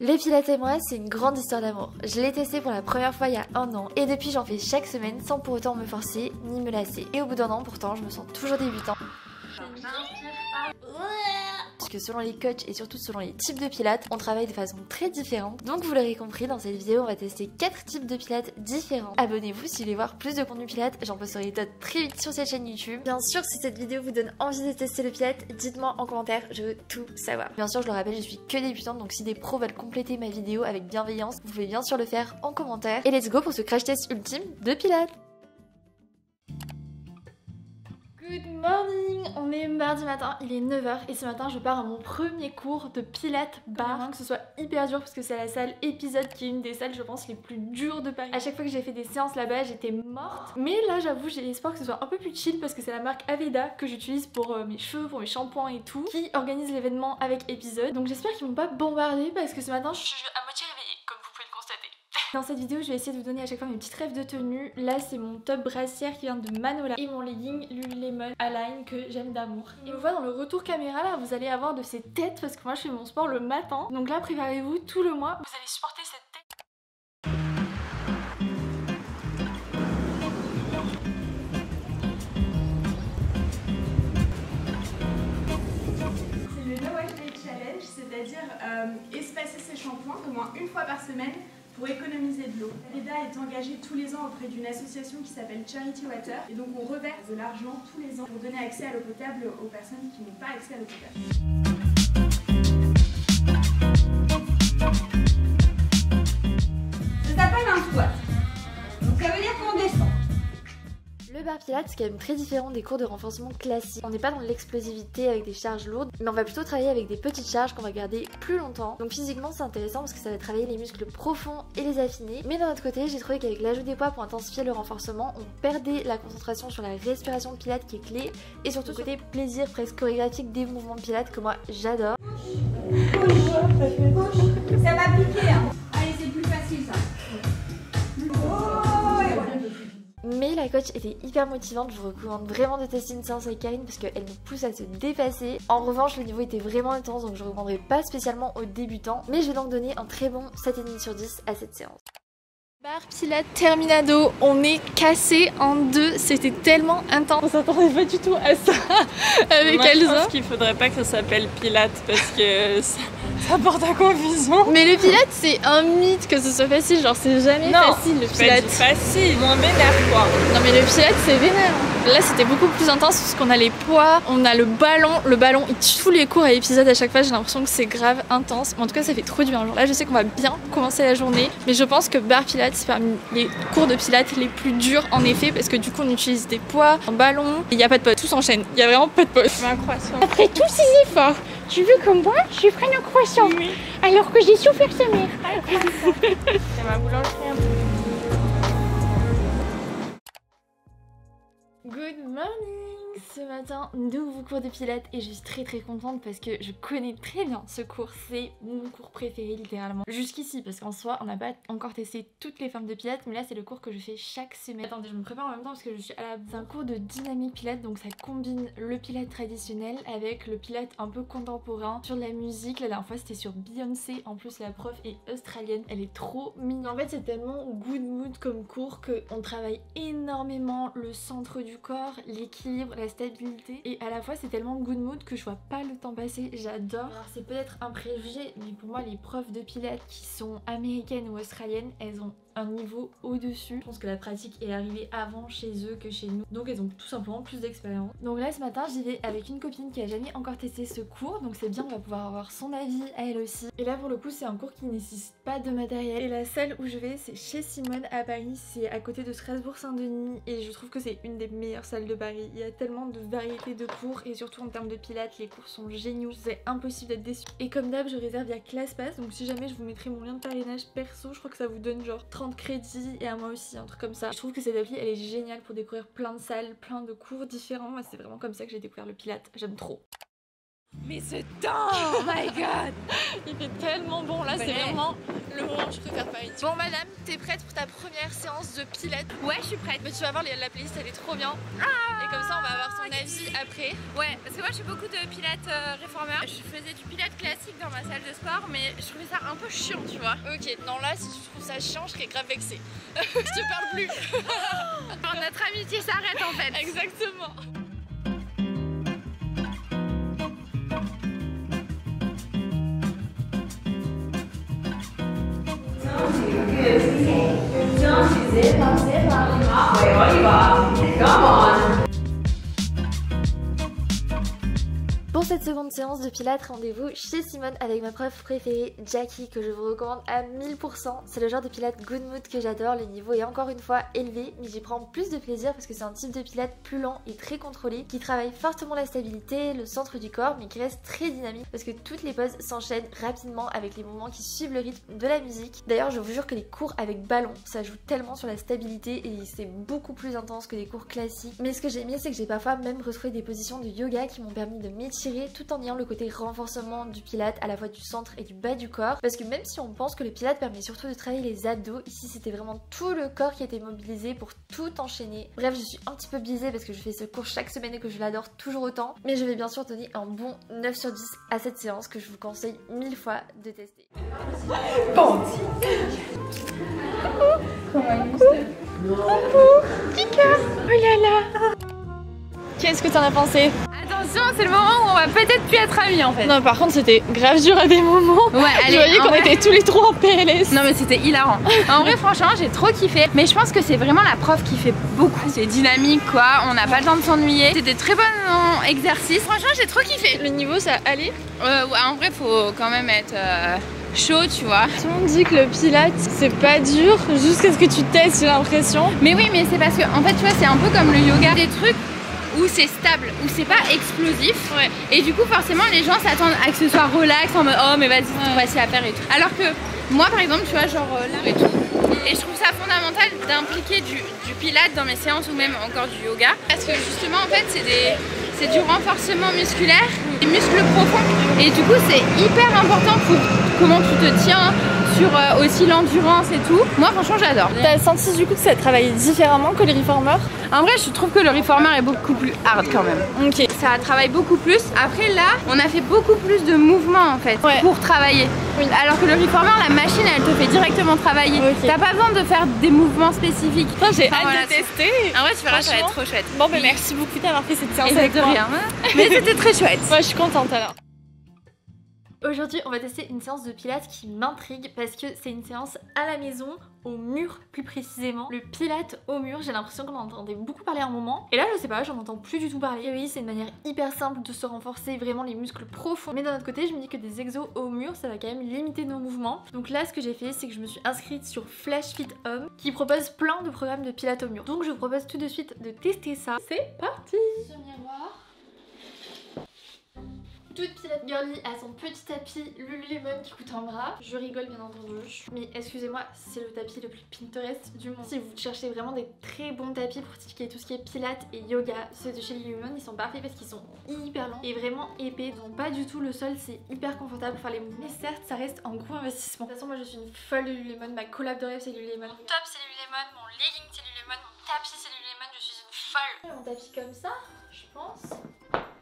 Les pilates et moi, c'est une grande histoire d'amour. Je l'ai testé pour la première fois il y a 1 an et depuis j'en fais chaque semaine sans pour autant me forcer ni me lasser. Et au bout d'1 an pourtant, je me sens toujours débutant. Parce que selon les coachs et surtout selon les types de pilates, on travaille de façon très différente. Donc vous l'aurez compris, dans cette vidéo, on va tester 4 types de pilates différents. Abonnez-vous si vous voulez voir plus de contenu pilates, j'en posterai d'autres très vite sur cette chaîne YouTube. Bien sûr, si cette vidéo vous donne envie de tester le pilate, dites-moi en commentaire, je veux tout savoir. Bien sûr, je le rappelle, je suis que débutante, donc si des pros veulent compléter ma vidéo avec bienveillance, vous pouvez bien sûr le faire en commentaire. Et let's go pour ce crash test ultime de pilates. Good morning, on est mardi matin, il est 9h et ce matin je pars à mon premier cours de pilates barre. Que ce soit hyper dur parce que c'est la salle épisode qui est une des salles je pense les plus dures de Paris. À chaque fois que j'ai fait des séances là-bas j'étais morte. Mais là j'avoue j'ai l'espoir que ce soit un peu plus chill parce que c'est la marque Aveda que j'utilise pour mes cheveux, pour mes shampoings et tout, qui organise l'événement avec épisode. Donc j'espère qu'ils vont pas bombarder parce que ce matin je suis à moitié réveillée comme vous pouvez le constater. Dans cette vidéo, je vais essayer de vous donner à chaque fois mes petites rêves de tenue. Là, c'est mon top brassière qui vient de Manola et mon legging Lululemon Align que j'aime d'amour. Et vous voyez dans le retour caméra là, vous allez avoir de ces têtes parce que moi je fais mon sport le matin. Donc là, préparez-vous tout le mois, vous allez supporter cette tête. C'est le No Wash Day Challenge, c'est-à-dire espacer ses shampoings au moins une fois par semaine pour économiser de l'eau. Aveda est engagée tous les ans auprès d'une association qui s'appelle Charity Water et donc on reverse de l'argent tous les ans pour donner accès à l'eau potable aux personnes qui n'ont pas accès à l'eau potable. Ça s'appelle un squat. Donc ça veut dire qu'on descend. Le bar pilates c'est quand même très différent des cours de renforcement classiques. On n'est pas dans l'explosivité avec des charges lourdes, mais on va plutôt travailler avec des petites charges qu'on va garder plus longtemps. Donc physiquement c'est intéressant parce que ça va travailler les muscles profonds et les affiner. Mais d'un autre côté, j'ai trouvé qu'avec l'ajout des poids pour intensifier le renforcement, on perdait la concentration sur la respiration de pilates qui est clé et surtout le côté plaisir presque chorégraphique des mouvements de pilates que moi j'adore. Ça va piquer hein. Allez c'est plus facile ça. Mais la coach était hyper motivante, je vous recommande vraiment de tester une séance avec Karine parce qu'elle nous pousse à se dépasser. En revanche le niveau était vraiment intense donc je ne recommanderais pas spécialement aux débutants. Mais je vais donc donner un très bon 7,5 sur 10 à cette séance. Bar Pilates Terminado, on est cassé en deux, c'était tellement intense. On s'attendait pas du tout à ça avec Moi, Elsa. Je pense qu'il faudrait pas que ça s'appelle Pilates parce que ça porte à confusion. Mais le Pilates c'est un mythe que ce soit facile, genre c'est jamais facile le Pilates. C'est facile, moins m'énerve quoi. Non mais le Pilates c'est vénère. Là c'était beaucoup plus intense parce qu'on a les poids, on a le ballon il tue tous les cours à épisode à chaque fois, j'ai l'impression que c'est grave intense. Mais en tout cas ça fait trop du bien. Genre là je sais qu'on va bien commencer la journée, mais je pense que Bar Pilates c'est parmi les cours de Pilates les plus durs en effet parce que du coup on utilise des poids, un ballon, il n'y a pas de pause, tout s'enchaîne, il n'y a vraiment pas de pause. Je veux un croissant. Après tous ces efforts, tu veux comme moi, je prenne un croissant, Oui. alors que j'ai souffert sa mère. C'est ma boulangerie. Good morning! Ce matin, nouveau cours de pilates et je suis très contente parce que je connais très bien ce cours, c'est mon cours préféré littéralement. Jusqu'ici, parce qu'en soi, on n'a pas encore testé toutes les formes de pilates, mais là c'est le cours que je fais chaque semaine. Attendez, je me prépare en même temps parce que je suis à la... C'est un cours de dynamique pilates, donc ça combine le pilates traditionnel avec le pilates un peu contemporain. Sur de la musique, la dernière fois c'était sur Beyoncé, en plus la prof est australienne, elle est trop mignonne. En fait c'est tellement good mood comme cours qu'on travaille énormément le centre du corps, l'équilibre, la stabilité et à la fois c'est tellement good mood que je vois pas le temps passer, j'adore. Alors c'est peut-être un préjugé mais pour moi les profs de pilates qui sont américaines ou australiennes elles ont un niveau au-dessus. Je pense que la pratique est arrivée avant chez eux que chez nous donc elles ont tout simplement plus d'expérience. Donc là ce matin j'y vais avec une copine qui a jamais encore testé ce cours donc c'est bien, on va pouvoir avoir son avis à elle aussi. Et là pour le coup c'est un cours qui nécessite pas de matériel et la salle où je vais c'est chez Simone à Paris, c'est à côté de Strasbourg-Saint-Denis et je trouve que c'est une des meilleures salles de Paris. Il y a tellement de variétés de cours et surtout en termes de pilates les cours sont géniaux, c'est impossible d'être déçu. Et comme d'hab je réserve via ClassPass donc si jamais je vous mettrai mon lien de parrainage perso, je crois que ça vous donne genre 30 crédits et à moi aussi un truc comme ça. Je trouve que cette appli elle est géniale pour découvrir plein de salles, plein de cours différents. Moi c'est vraiment comme ça que j'ai découvert le pilates, j'aime trop. Mais ce temps, oh my god. Il fait tellement bon là, c'est vraiment Le moment où je préfère pas une. Bon madame, t'es prête pour ta première séance de pilates? Ouais, je suis prête. Mais tu vas voir, la playlist elle est trop bien. Et comme ça on va avoir ton avis après. Ouais, parce que moi je fais beaucoup de pilates réformeur. Je faisais du pilates classique dans ma salle de sport, mais je trouvais ça un peu chiant, tu vois. Ok, non là si tu trouves ça chiant, je serais grave vexée. Je te parle plus. Notre amitié s'arrête en fait. Exactement. Pour cette seconde séance de pilates, rendez-vous chez Simone avec ma prof préférée, Jackie, que je vous recommande à 1000%. C'est le genre de pilates good mood que j'adore, le niveau est encore une fois élevé, mais j'y prends plus de plaisir parce que c'est un type de pilates plus lent et très contrôlé, qui travaille fortement la stabilité, le centre du corps, mais qui reste très dynamique parce que toutes les poses s'enchaînent rapidement avec les mouvements qui suivent le rythme de la musique. D'ailleurs, je vous jure que les cours avec ballon, ça joue tellement sur la stabilité et c'est beaucoup plus intense que les cours classiques. Mais ce que j'ai aimé, c'est que j'ai parfois même retrouvé des positions de yoga qui m'ont permis de m'étirer tout en ayant le côté renforcement du pilate à la fois du centre et du bas du corps, parce que même si on pense que le pilate permet surtout de travailler les abdos, ici c'était vraiment tout le corps qui était mobilisé pour tout enchaîner. Bref, je suis un petit peu biaisée parce que je fais ce cours chaque semaine et que je l'adore toujours autant, mais je vais bien sûr donner un bon 9 sur 10 à cette séance que je vous conseille 1000 fois de tester. Bon. Petit cœur. Oh là là. Qu'est-ce que t'en as pensé? Attention, c'est le moment où on va peut-être plus être amis en fait. Non, par contre c'était grave dur à des moments. Ouais, allez, je voyais qu'on était tous les trois en PLS. Non mais c'était hilarant. En vrai franchement j'ai trop kiffé. Mais je pense que c'est vraiment la prof qui fait beaucoup. C'est dynamique quoi, on n'a pas le temps de s'ennuyer. C'est des très bons exercices. Franchement j'ai trop kiffé. Le niveau ça allait? Ouais, en vrai faut quand même être chaud tu vois. Tout le monde dit que le pilate c'est pas dur jusqu'à ce que tu testes, j'ai l'impression. Mais oui, mais c'est parce que en fait tu vois c'est un peu comme le yoga. Des trucs où c'est stable, où c'est pas explosif. Ouais. Et du coup forcément les gens s'attendent à que ce soit relax en mode oh mais vas-y c'est trop facile à faire et tout. Alors que moi par exemple tu vois genre là et tout. Et je trouve ça fondamental d'impliquer du pilate dans mes séances ou même encore du yoga. Parce que justement en fait c'est du renforcement musculaire, des muscles profonds. Et du coup c'est hyper important pour comment tu te tiens, sur aussi l'endurance et tout. Moi franchement j'adore. T'as senti du coup que ça travaillait différemment que les reformers? En vrai je trouve que le reformer est beaucoup plus hard quand même. Ok. Ça travaille beaucoup plus. Après là on a fait beaucoup plus de mouvements en fait pour travailler. Oui. Alors que le reformer la machine elle te fait directement travailler. Okay. T'as pas besoin de faire des mouvements spécifiques. J'ai hâte de tester. En vrai tu verras ça va être trop chouette. Bon bah merci beaucoup d'avoir fait cette séance avec de moi. Rien. Mais c'était très chouette. Ouais je suis contente alors. Aujourd'hui on va tester une séance de pilates qui m'intrigue parce que c'est une séance à la maison, au mur plus précisément. Le pilate au mur, j'ai l'impression qu'on en entendait beaucoup parler à un moment. Et là je sais pas, j'en entends plus du tout parler. Et oui, c'est une manière hyper simple de se renforcer vraiment les muscles profonds. Mais d'un autre côté je me dis que des exos au mur ça va quand même limiter nos mouvements. Donc là ce que j'ai fait c'est que je me suis inscrite sur Flash Fit Home qui propose plein de programmes de pilates au mur. Donc je vous propose tout de suite de tester ça. C'est parti. Sur miroir. Toute pilate girly a son petit tapis Lululemon qui coûte un bras. Je rigole bien entendu. Mais excusez-moi, c'est le tapis le plus Pinterest du monde. Si vous cherchez vraiment des très bons tapis pour pratiquer tout ce qui est pilates et yoga, ceux de chez Lululemon ils sont parfaits parce qu'ils sont hyper longs et vraiment épais. Ils n'ont pas du tout le sol, c'est hyper confortable pour faire les mouvements. Mais certes, ça reste un gros investissement. De toute façon, moi je suis une folle de Lululemon. Ma collab de rêve c'est Lululemon. Mon top c'est Lululemon, mon legging c'est Lululemon, mon tapis c'est Lululemon. Je suis une folle. Mon tapis comme ça, je pense.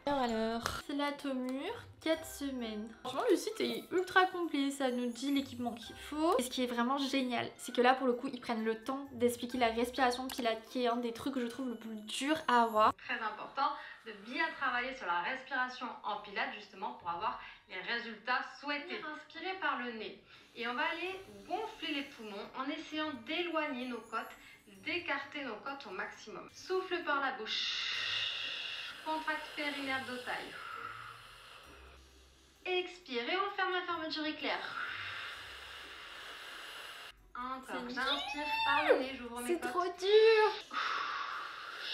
Alors, pilates au mur, 4 semaines. Franchement le site est ultra complet, ça nous dit l'équipement qu'il faut. Et ce qui est vraiment génial, c'est que là pour le coup ils prennent le temps d'expliquer la respiration pilates qui est un des trucs que je trouve le plus dur à avoir. Très important de bien travailler sur la respiration en pilates justement pour avoir les résultats souhaités. Inspirer par le nez et on va aller gonfler les poumons en essayant d'éloigner nos côtes, d'écarter nos côtes au maximum. Souffle par la bouche. Contracte périnée abdo-taille. Expire et on ferme la fermeture éclair. Encore, j'inspire par le nez, j'ouvre mes côtes. C'est trop dur.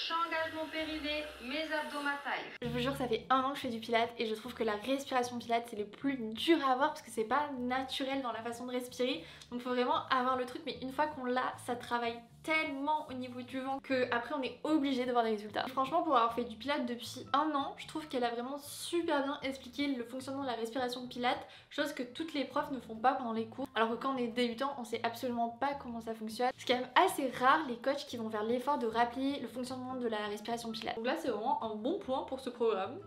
J'engage mon périnée, mes abdos, ma taille. Je vous jure, ça fait 1 an que je fais du pilates et je trouve que la respiration pilates c'est le plus dur à avoir parce que c'est pas naturel dans la façon de respirer. Donc faut vraiment avoir le truc, mais une fois qu'on l'a, ça travaille tellement au niveau du ventre que après on est obligé de voir des résultats. Et franchement, pour avoir fait du Pilates depuis 1 an, je trouve qu'elle a vraiment super bien expliqué le fonctionnement de la respiration Pilates, chose que toutes les profs ne font pas pendant les cours, alors que quand on est débutant on sait absolument pas comment ça fonctionne. C'est quand même assez rare les coachs qui vont faire l'effort de rappeler le fonctionnement de la respiration Pilates. Donc là c'est vraiment un bon point pour ce programme.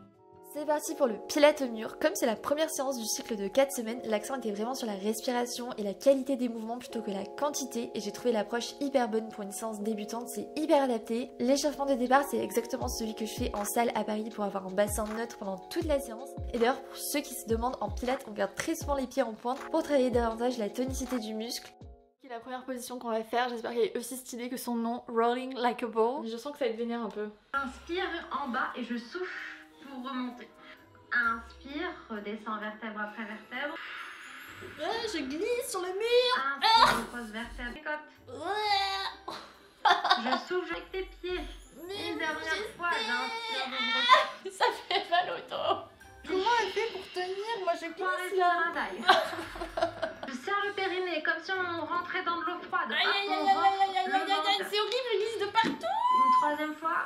C'est parti pour le Pilates au mur. Comme c'est la première séance du cycle de 4 semaines, l'accent était vraiment sur la respiration et la qualité des mouvements plutôt que la quantité, et j'ai trouvé l'approche hyper bonne pour une séance débutante, c'est hyper adapté. L'échauffement de départ c'est exactement celui que je fais en salle à Paris pour avoir un bassin neutre pendant toute la séance. Et d'ailleurs pour ceux qui se demandent, en Pilates on garde très souvent les pieds en pointe pour travailler davantage la tonicité du muscle. C'est la première position qu'on va faire, j'espère qu'elle est aussi stylée que son nom, Rolling Like a Ball. Je sens que ça va te vénère un peu. Inspire en bas et je souffle pour remonter. Inspire, redescends vertèbre après vertèbre. Je glisse sur le mur. Inspire, repose vertèbre. Je souffle avec tes pieds. Une dernière fois, j'inspire. Ça fait mal au dos. Comment elle fait pour tenir? Moi je glisse là. Je serre le périnée comme si on rentrait dans de l'eau froide. C'est horrible, je glisse de partout. Une 3e fois.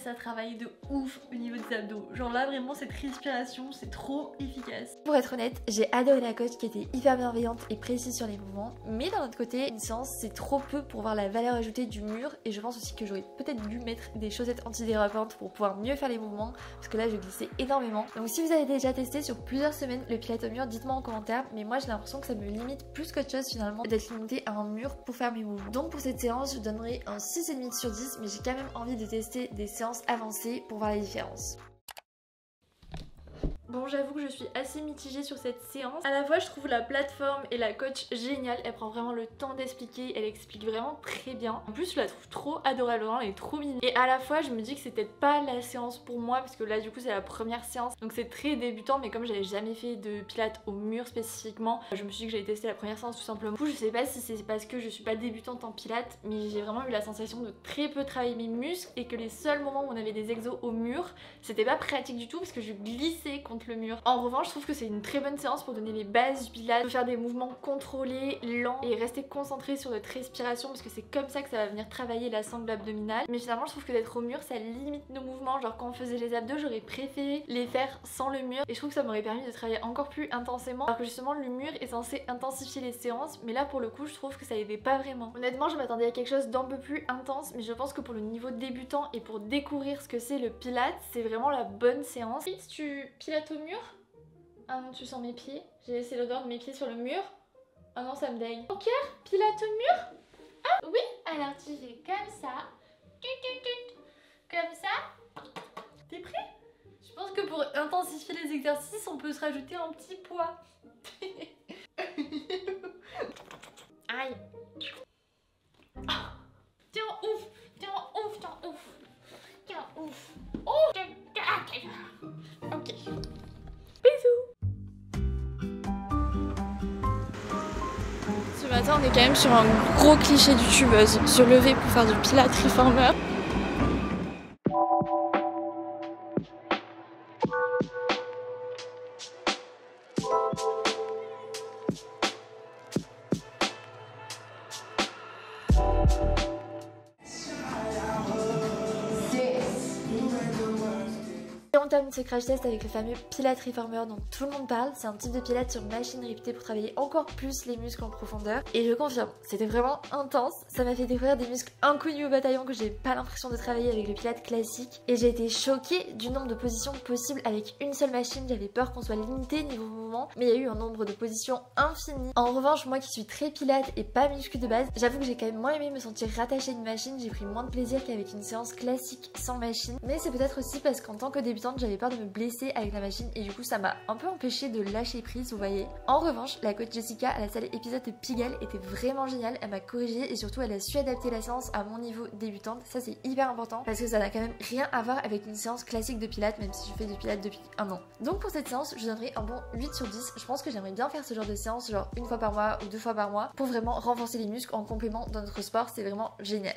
Ça travaille de ouf au niveau des abdos. Genre là vraiment cette respiration c'est trop efficace. Pour être honnête, j'ai adoré la coach qui était hyper bienveillante et précise sur les mouvements. Mais d'un autre côté, une séance c'est trop peu pour voir la valeur ajoutée du mur. Et je pense aussi que j'aurais peut-être dû mettre des chaussettes antidérapantes pour pouvoir mieux faire les mouvements. Parce que là je glissais énormément. Donc si vous avez déjà testé sur plusieurs semaines le Pilates au mur, dites-moi en commentaire. Mais moi j'ai l'impression que ça me limite plus qu'autre chose finalement d'être limité à un mur pour faire mes mouvements. Donc pour cette séance je donnerai un 6,5 sur 10. Mais j'ai quand même envie de tester des séances avancées pour voir la différence. Bon, j'avoue que je suis assez mitigée sur cette séance. À la fois je trouve la plateforme et la coach géniale, elle prend vraiment le temps d'expliquer, elle explique vraiment très bien. En plus je la trouve trop adorable, elle est trop mignonne. Et à la fois je me dis que c'est peut-être pas la séance pour moi parce que là du coup c'est la première séance, donc c'est très débutant, mais comme j'avais jamais fait de pilates au mur spécifiquement, je me suis dit que j'allais tester la première séance tout simplement. Du coup je sais pas si c'est parce que je suis pas débutante en pilates, mais j'ai vraiment eu la sensation de très peu travailler mes muscles et que les seuls moments où on avait des exos au mur, c'était pas pratique du tout parce que je glissais contre le mur. En revanche, je trouve que c'est une très bonne séance pour donner les bases du pilates, de faire des mouvements contrôlés, lents et rester concentré sur notre respiration parce que c'est comme ça que ça va venir travailler la sangle abdominale. Mais finalement, je trouve que d'être au mur, ça limite nos mouvements. Genre quand on faisait les abdos, j'aurais préféré les faire sans le mur et je trouve que ça m'aurait permis de travailler encore plus intensément. Alors que justement, le mur est censé intensifier les séances, mais là pour le coup, je trouve que ça aidait pas vraiment. Honnêtement, je m'attendais à quelque chose d'un peu plus intense, mais je pense que pour le niveau débutant et pour découvrir ce que c'est le pilates, c'est vraiment la bonne séance. Si tu pilates au mur, ah non, tu sens mes pieds. J'ai laissé l'odeur de mes pieds sur le mur. Oh non, ça me dégue. Ton cœur, pilates au mur. Ah oui. Alors tu fais comme ça. Comme ça. T'es prêt? Je pense que pour intensifier les exercices, on peut se rajouter un petit poids. Aïe. Oh. Tiens, ouf. Tiens, ouf. Tiens, ouf. Tiens, ouf. Oh. Ok. Ce matin, on est quand même sur un gros cliché de youtubeuse, se lever pour faire du pilates reformer. On termine ce crash test avec le fameux Pilates Reformer dont tout le monde parle. C'est un type de pilates sur machine réputé pour travailler encore plus les muscles en profondeur. Et je confirme, c'était vraiment intense. Ça m'a fait découvrir des muscles inconnus au bataillon que j'ai pas l'impression de travailler avec le pilates classique. Et j'ai été choquée du nombre de positions possibles avec une seule machine. J'avais peur qu'on soit limité niveau mouvement, mais il y a eu un nombre de positions infini. En revanche, moi qui suis très pilates et pas muscu de base, j'avoue que j'ai quand même moins aimé me sentir rattachée à une machine. J'ai pris moins de plaisir qu'avec une séance classique sans machine. Mais c'est peut-être aussi parce qu'en tant que débutante, j'avais peur de me blesser avec la machine et du coup ça m'a un peu empêché de lâcher prise, vous voyez. En revanche, la coach Jessica à la salle épisode de Pigalle était vraiment géniale, elle m'a corrigé et surtout elle a su adapter la séance à mon niveau débutante. Ça c'est hyper important parce que ça n'a quand même rien à voir avec une séance classique de pilates, même si je fais du pilates depuis 1 an. Donc pour cette séance, je donnerai un bon 8 sur 10. Je pense que j'aimerais bien faire ce genre de séance genre 1 fois par mois ou 2 fois par mois pour vraiment renforcer les muscles en complément de notre sport, c'est vraiment génial.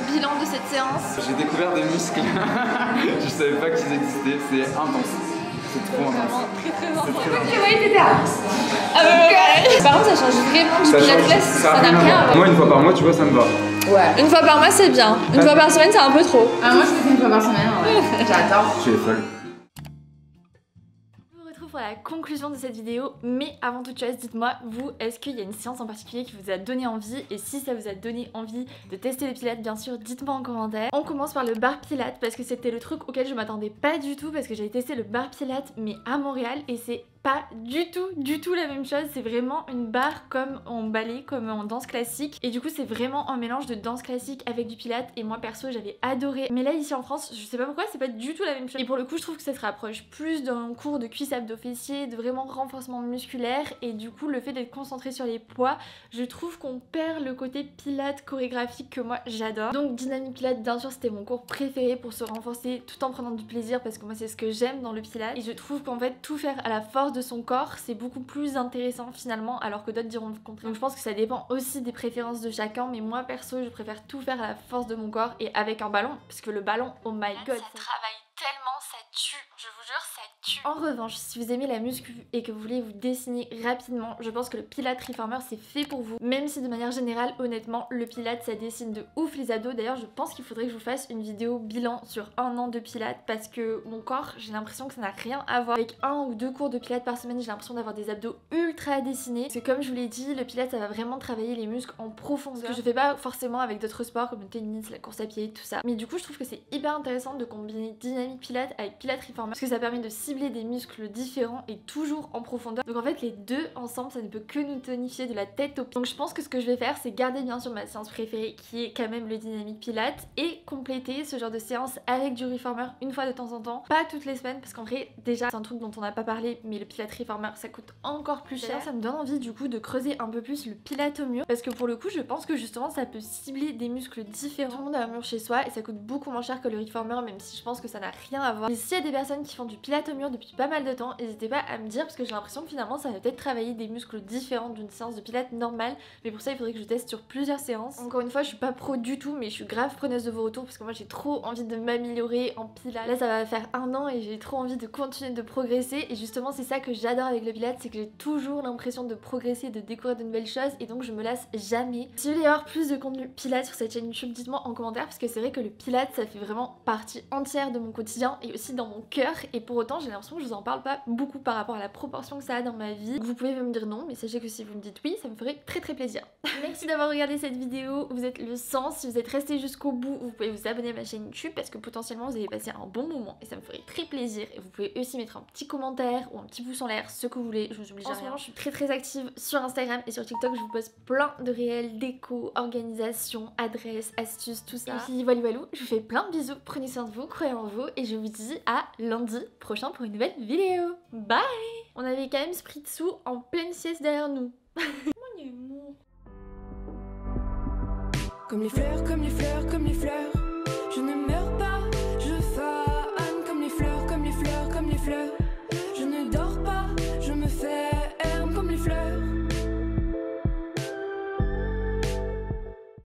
Bilan de cette séance. J'ai découvert des muscles, je savais pas qu'ils existaient, c'est intense. C'est trop intense. Très intense. Ah ouais. Par contre, ça change vraiment du pilates, ça n'a rien à voir. Moi, une fois par mois, tu vois, ça me va. Ouais. Une fois par mois, c'est bien. Une fois par semaine, c'est un peu trop. Ah, moi je le fais une fois par semaine, ouais. J'adore. Tu es folle. Je vous retrouve pour la conclusion de cette vidéo, mais avant toute chose, dites-moi, vous, est-ce qu'il y a une séance en particulier qui vous a donné envie? Et si ça vous a donné envie de tester les pilates, bien sûr, dites-moi en commentaire. On commence par le bar pilates parce que c'était le truc auquel je m'attendais pas du tout, parce que j'avais testé le bar pilates mais à Montréal et c'est pas du tout la même chose. C'est vraiment une barre comme en ballet, comme en danse classique, et du coup c'est vraiment un mélange de danse classique avec du pilates, et moi perso j'avais adoré. Mais là ici en France, je sais pas pourquoi, c'est pas du tout la même chose, et pour le coup je trouve que ça se rapproche plus d'un cours de cuisse abdos fessiers, de vraiment renforcement musculaire, et du coup le fait d'être concentré sur les poids, je trouve qu'on perd le côté pilates chorégraphique que moi j'adore. Donc dynamique pilates, bien sûr c'était mon cours préféré pour se renforcer tout en prenant du plaisir, parce que moi c'est ce que j'aime dans le pilates, et je trouve qu'en fait tout faire à la force de son corps c'est beaucoup plus intéressant finalement, alors que d'autres diront le contraire. Donc je pense que ça dépend aussi des préférences de chacun, mais moi perso je préfère tout faire à la force de mon corps et avec un ballon, parce que le ballon, oh my god, ça travaille tellement, ça tue, je vous jure, ça tue. En revanche, si vous aimez la muscu et que vous voulez vous dessiner rapidement, je pense que le Pilates Reformer c'est fait pour vous, même si de manière générale, honnêtement, le Pilates ça dessine de ouf les abdos. D'ailleurs je pense qu'il faudrait que je vous fasse une vidéo bilan sur 1 an de Pilates, parce que mon corps, j'ai l'impression que ça n'a rien à voir. Avec 1 ou 2 cours de Pilates par semaine, j'ai l'impression d'avoir des abdos ultra dessinés. Parce que comme je vous l'ai dit, le Pilates ça va vraiment travailler les muscles en profondeur, ce que je fais pas forcément avec d'autres sports comme le tennis, la course à pied, tout ça. Mais du coup je trouve que c'est hyper intéressant de combiner dynamique Pilates avec Pilates Reformer, parce que ça permet de cibler des muscles différents et toujours en profondeur. Donc en fait les deux ensemble ça ne peut que nous tonifier de la tête aux pieds. Donc je pense que ce que je vais faire c'est garder bien sûr ma séance préférée qui est quand même le dynamique Pilates, et compléter ce genre de séance avec du Reformer une fois de temps en temps, pas toutes les semaines, parce qu'en vrai déjà c'est un truc dont on n'a pas parlé, mais le Pilates Reformer ça coûte encore plus cher. Ça me donne envie du coup de creuser un peu plus le Pilates au mur, parce que pour le coup je pense que justement ça peut cibler des muscles différents. Tout le monde a un mur chez soi et ça coûte beaucoup moins cher que le Reformer, même si je pense que ça n'a rien à voir. Et s'il y a des personnes qui font du Pilates au mur depuis pas mal de temps, n'hésitez pas à me dire, parce que j'ai l'impression que finalement ça va peut-être travailler des muscles différents d'une séance de Pilates normale, mais pour ça il faudrait que je teste sur plusieurs séances. Encore une fois je suis pas pro du tout, mais je suis grave preneuse de vos retours, parce que moi j'ai trop envie de m'améliorer en Pilates. Là ça va faire 1 an et j'ai trop envie de continuer de progresser, et justement c'est ça que j'adore avec le Pilates, c'est que j'ai toujours l'impression de progresser, de découvrir de nouvelles choses, et donc je me lasse jamais. Si vous voulez avoir plus de contenu Pilates sur cette chaîne YouTube, dites-moi en commentaire, parce que c'est vrai que le Pilates ça fait vraiment partie entière de mon quotidien et aussi dans mon cœur, et pour autant j'ai l'impression que je vous en parle pas beaucoup par rapport à la proportion que ça a dans ma vie. Donc vous pouvez me dire non, mais sachez que si vous me dites oui, ça me ferait très plaisir. Merci d'avoir regardé cette vidéo, vous êtes le sang. Si vous êtes resté jusqu'au bout, vous pouvez vous abonner à ma chaîne YouTube, parce que potentiellement vous allez passer un bon moment et ça me ferait très plaisir. Et vous pouvez aussi mettre un petit commentaire ou un petit pouce en l'air, ce que vous voulez, je vous oblige à rien. En ce moment je suis très active sur Instagram et sur TikTok, je vous poste plein de réels déco, organisation, adresses, astuces, tout ça. Et puis voilà, je vous fais plein de bisous, prenez soin de vous, croyez en vous, et je vous dis à lundi prochain pour une nouvelle vidéo. Bye! On avait quand même Spritsu en pleine sieste derrière nous. Mon amour. Comme les fleurs, comme les fleurs, comme les fleurs.